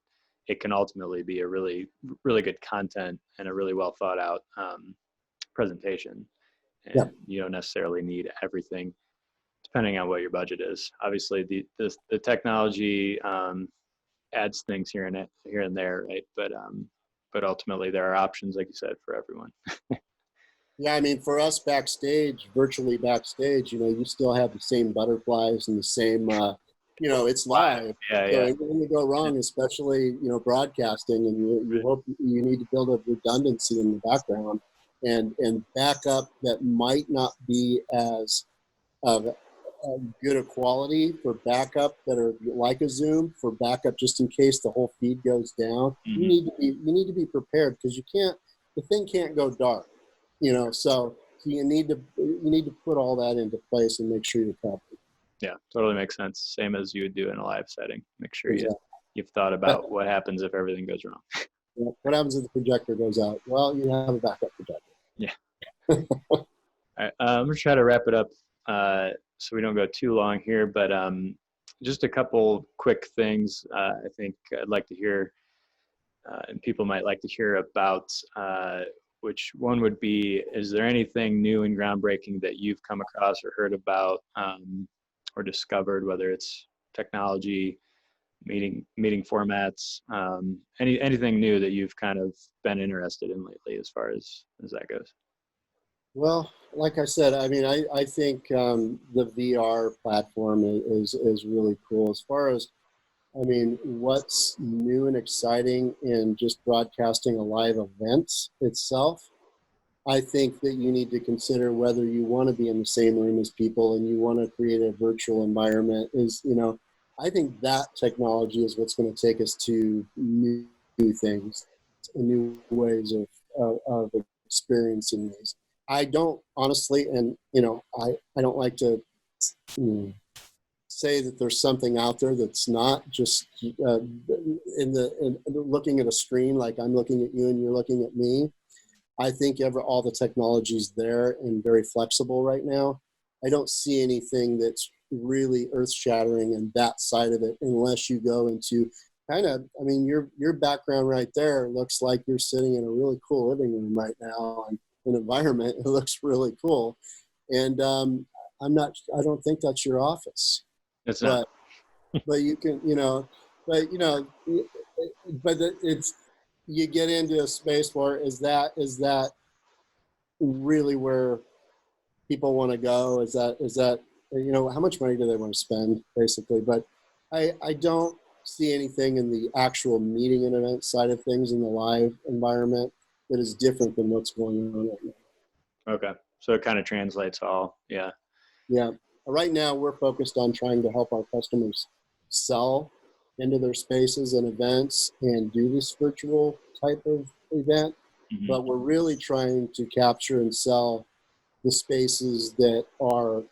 It can ultimately be a really, really good content and a really well thought out presentation. And you don't necessarily need everything, depending on what your budget is. Obviously, the technology adds things here and there, right? But ultimately, there are options, like you said, for everyone. Yeah, I mean, for us backstage, virtually backstage, you still have the same butterflies and the same, it's live. Yeah, so anything to go wrong, especially, broadcasting, and you need to build a redundancy in the background and backup that might not be as good a quality for backup that are like a Zoom, for backup just in case the whole feed goes down. Mm-hmm. You need to be prepared, because the thing can't go dark. So you need to put all that into place and make sure you're covered. Yeah, totally makes sense. Same as you would do in a live setting. Make sure you've thought about what happens if everything goes wrong. What happens if the projector goes out? Well, you have a backup projector. Yeah. All right, I'm going to try to wrap it up so we don't go too long here, but just a couple quick things I think I'd like to hear, and people might like to hear about, which one would be, is there anything new and groundbreaking that you've come across or heard about or discovered, whether it's technology, meeting formats, anything new that you've kind of been interested in lately as far as that goes? Well, like I said, I mean, I think the VR platform is really cool. As far as, what's new and exciting in just broadcasting a live event itself, I think that you need to consider whether you want to be in the same room as people and you want to create a virtual environment. I think that technology is what's going to take us to new things, new ways of experiencing these. I don't honestly, and I don't like to say that there's something out there that's not just in looking at a screen, like I'm looking at you and you're looking at me. I think all the technology is there and very flexible right now. I don't see anything that's really earth-shattering in that side of it, unless you go into your background right there looks like you're sitting in a really cool living room right now, and an environment. It looks really cool, and I don't think that's your office. It's not. But you can, it's, you get into a space where is that really where people want to go? Is that how much money do they want to spend, basically? But I don't see anything in the actual meeting and event side of things in the live environment that is different than what's going on right now. Okay. So it kind of translates all. Yeah. Yeah. Right now, we're focused on trying to help our customers sell into their spaces and events and do this virtual type of event. Mm-hmm. But we're really trying to capture and sell the spaces that are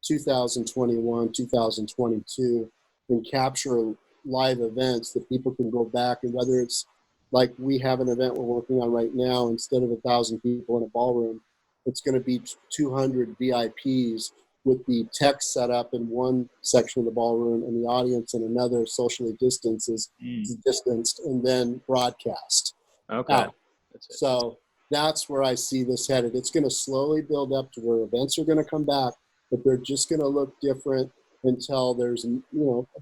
2021, 2022, and capture live events that people can go back, and whether it's like we have an event we're working on right now, instead of 1,000 people in a ballroom, it's going to be 200 VIPs with the tech set up in one section of the ballroom and the audience in another, socially distanced, and then broadcast Okay. out. So that's where I see this headed. It's going to slowly build up to where events are going to come back, but they're just going to look different until there's a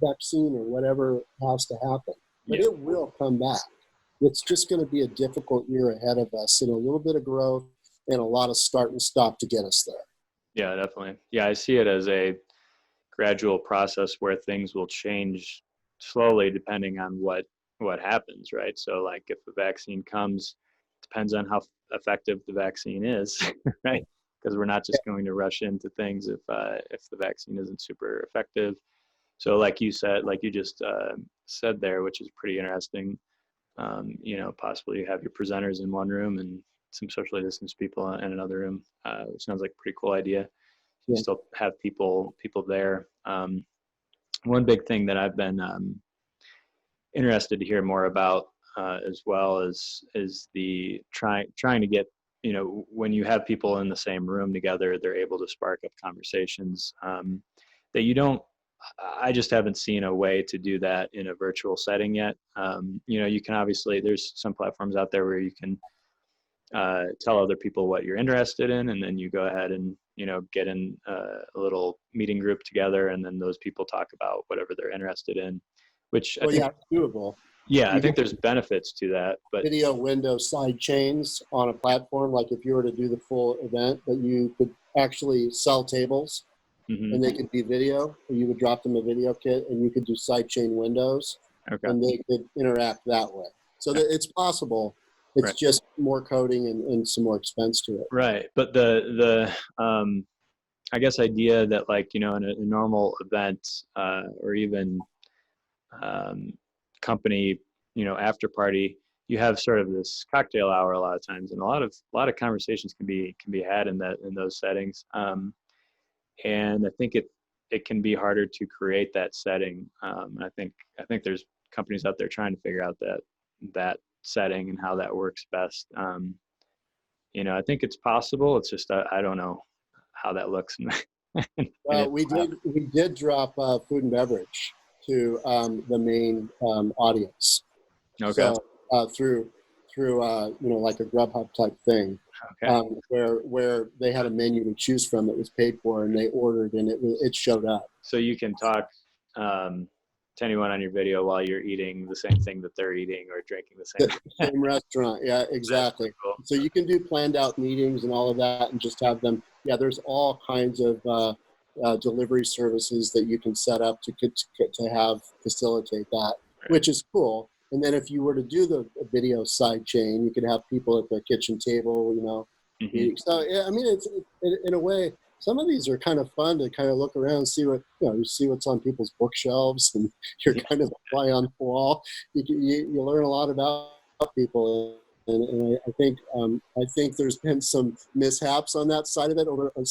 vaccine or whatever has to happen. But it will come back. It's just going to be a difficult year ahead of us, and a little bit of growth and a lot of start and stop to get us there. Yeah, definitely. Yeah, I see it as a gradual process where things will change slowly depending on what happens, right? So like if a vaccine comes, depends on how effective the vaccine is, right? Because we're not just going to rush into things if the vaccine isn't super effective. So like you said, like you just said there, which is pretty interesting. Possibly you have your presenters in one room and some socially distanced people in another room, which sounds like a pretty cool idea. You still have people there. One big thing that I've been interested to hear more about as well is the trying to get, when you have people in the same room together, they're able to spark up conversations that you don't. I just haven't seen a way to do that in a virtual setting yet. You can obviously, there's some platforms out there where you can tell other people what you're interested in, and then you go ahead and get in a little meeting group together, and then those people talk about whatever they're interested in, which I think it's doable. I think there's benefits to that. But video window side chains on a platform, like if you were to do the full event, that you could actually sell tables, and they could be video, or you would drop them a video kit and you could do side chain windows, and they could interact that way. So that it's possible. It's just more coding and some more expense to it. Right. But the I guess idea that, like, in a normal event or even company, after party, you have sort of this cocktail hour a lot of times, and a lot of conversations can be had in those settings. And I think it can be harder to create that setting. I think there's companies out there trying to figure out that setting and how that works best. I think it's possible. It's just I don't know how that looks. We did drop food and beverage to the main audience. Okay. So through like a Grubhub type thing. Okay. Where they had a menu to choose from that was paid for, and they ordered, and it showed up. So you can talk to anyone on your video while you're eating the same thing that they're eating or drinking the same same restaurant. Yeah, exactly. Cool. So you can do planned out meetings and all of that, and just have them. Yeah, there's all kinds of delivery services that you can set up to have facilitate that, which is cool. And then if you were to do the video side chain, you could have people at the kitchen table, eating. So yeah, I mean, it's in a way, some of these are kind of fun to kind of look around and see you see what's on people's bookshelves, and you're kind of fly on the wall. You learn a lot about people, and I think there's been some mishaps on that side of it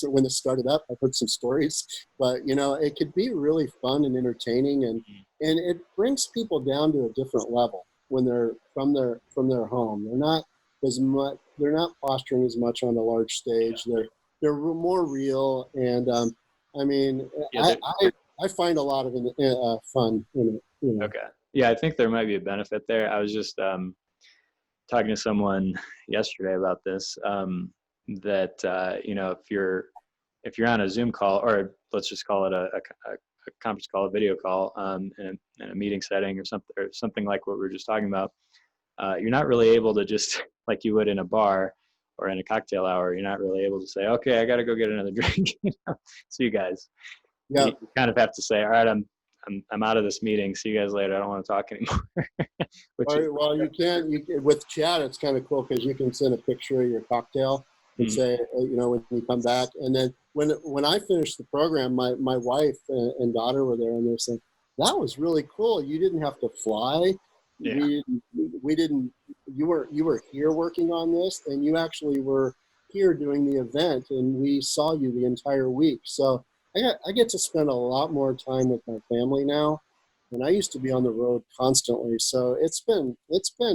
when it started up. I've heard some stories, but it could be really fun and entertaining, and it brings people down to a different level when they're from their home. They're not posturing as much on the large stage. They're more real, and I mean, I find a lot of fun in it. Okay. Yeah, I think there might be a benefit there. I was just talking to someone yesterday about this. That if you're on a Zoom call, or let's just call it a conference call, a video call, in a meeting setting or something like what we were just talking about, you're not really able to just like you would in a bar, or in a cocktail hour, you're not really able to say, okay, I got to go get another drink. See you guys. Yeah. You kind of have to say, all right, I'm out of this meeting. See you guys later. I don't want to talk anymore. Well, you can. With chat, it's kind of cool because you can send a picture of your cocktail and say, when you come back. And then when I finished the program, my wife and daughter were there, and they're saying, that was really cool. You didn't have to fly. Yeah. We didn't. You were here working on this, and you actually were here doing the event, and we saw you the entire week. So I get to spend a lot more time with my family now, and I used to be on the road constantly. So it's been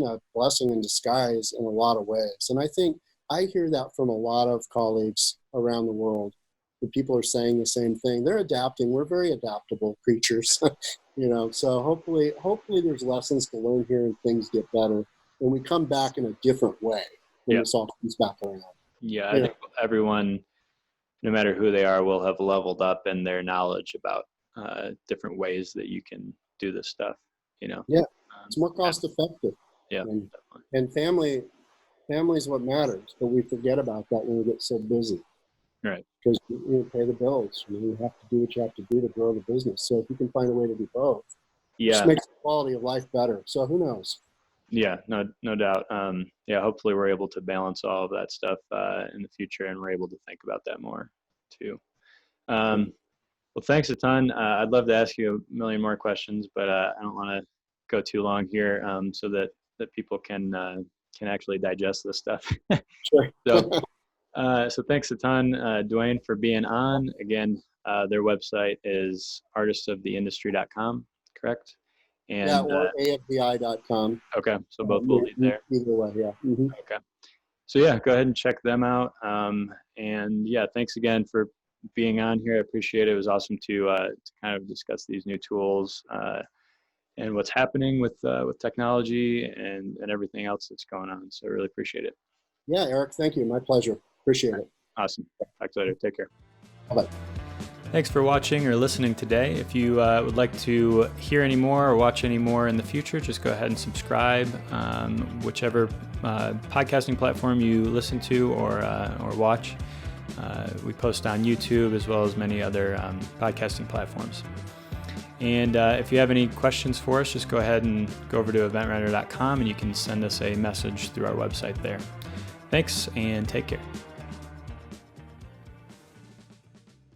a blessing in disguise in a lot of ways. And I think I hear that from a lot of colleagues around the world. The people are saying the same thing. They're adapting. We're very adaptable creatures, So hopefully there's lessons to learn here and things get better, and we come back in a different way when this all comes back around. Yeah, I think everyone, no matter who they are, will have leveled up in their knowledge about different ways that you can do this stuff. Yeah, it's more cost effective. Yeah, and family is what matters, but we forget about that when we get so busy. Right. Because you pay the bills. You have to do what you have to do to grow the business. So if you can find a way to do both, it just makes the quality of life better. So who knows? Yeah, no doubt. Hopefully we're able to balance all of that stuff in the future, and we're able to think about that more too. Well, thanks a ton. I'd love to ask you a million more questions, but I don't want to go too long here, so that people can actually digest this stuff. Sure. So thanks a ton, Duane, for being on. Again, their website is artistsoftheindustry.com, correct? And, or afbi.com. Okay, so both will be there. Either way, yeah. Mm-hmm. Okay. So go ahead and check them out. And thanks again for being on here. I appreciate it. It was awesome to kind of discuss these new tools and what's happening with technology and everything else that's going on. So I really appreciate it. Yeah, Eric, thank you. My pleasure. Appreciate it. Awesome. Talk to you later. Take care. Bye-bye. Thanks for watching or listening today. If you would like to hear any more or watch any more in the future, just go ahead and subscribe, whichever podcasting platform you listen to or watch. We post on YouTube as well as many other podcasting platforms. And if you have any questions for us, just go ahead and go over to eventrunner.com and you can send us a message through our website there. Thanks and take care.